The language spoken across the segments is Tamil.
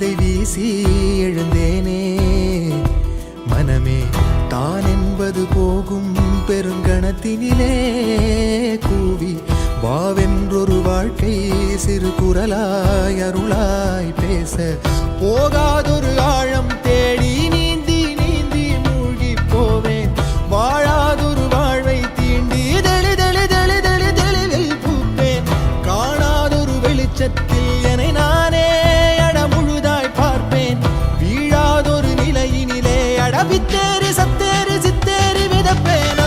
வாழ்வதை வீசி எழுந்தேனே. மனமே தான் என்பது போகும் பெருங்கணத்தினிலே கூவி வாவென்றொரு வாழ்க்கை சிறு குரலாய் அருளாய் பேச போகாதொரு ஆழம் தேடி நீந்தி நீந்தி மூழ்கி போவேன். வாழாதொரு வாழ்வை தீண்டி தெளிவில் பூப்பேன். காணாதொரு வெளிச்சத்தில் என்னை நானே அடமுழுதாய் பார்ப்பேன். வீழாதொரு நிலையினிலே அடவித்தேறி சத்தேறி சித்தேறி விதப்பேன்.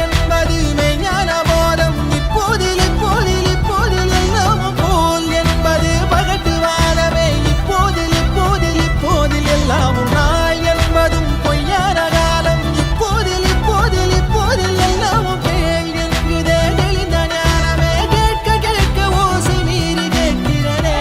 என்பது மெய்ஞான போதம் இப்போதில் இப்போதில் இப்போதில் எல்லாமும் போல் என்பது பகட்டுவானமே. இப்போதில் இப்போதில் இப்போதில் எல்லாமும் நாள் என்பதும் பொய்யான காலம். இப்போதில் இப்போதில் இப்போதில் எல்லாமும் பேய் என்குதே தெளிந்த ஞானமே. கேட்க கேட்க ஓசை மீறி கேட்கிறனே.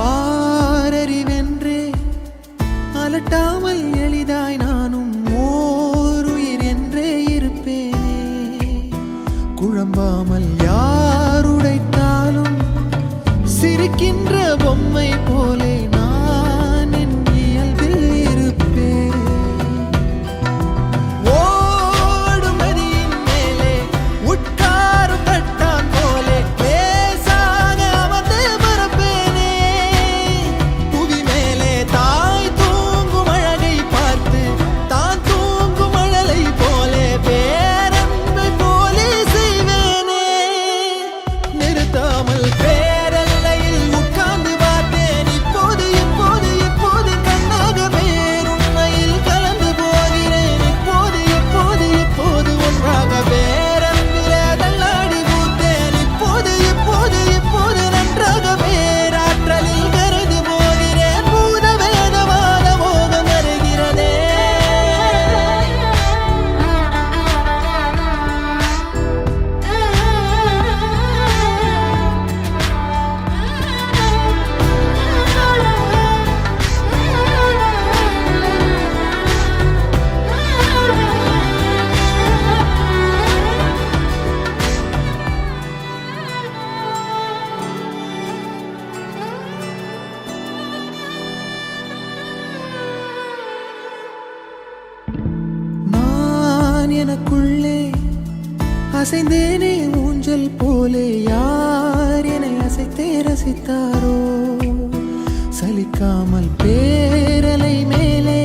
ஆரறிவென்றே அலட்டாமல் எளிதாய் நானும் ஓருயிர் என்றே இருப்பேனே. குழம்பாமல் யாருடைத்தாலும் சிரிக்கின்ற பொம்மை போலே நான் என் இயல்பில் இருப்பேன். ஓடும் நதியின் மேலே உட்காரும் தட்டான் போலே லேசாக அமர்ந்து பரப்பேனே. புவி மேலே தாய் தூங்கும் அழகை பார்த்து தான் தூங்கும் அழலை போலே பேரன்பை போலே செய்வேனே. நிறுத்தாமல் பேரல்லையில் உட்கார்ந்து பார்த்தேன். இப்போது இப்போது இப்போது கண்ணாக பேருண்மையில் கலந்து போகிறேன். இப்போது இப்போது இப்போது ஒன்றாக பேரன்பிலே தள்ளாடி பூத்தேன். இப்போது இப்போது இப்போது நன்றாக பேராற்றலில் கரைந்து போகிறேன். பூத வேதமான மோகம் வருகிறதே. நான் எனக்குள்ளே அசைந்தேனே ஊஞ்சல் போலே. யார் என்னை அசைத்தே ரசித்தாரோ. சலிக்காமல் பேரலை மேலே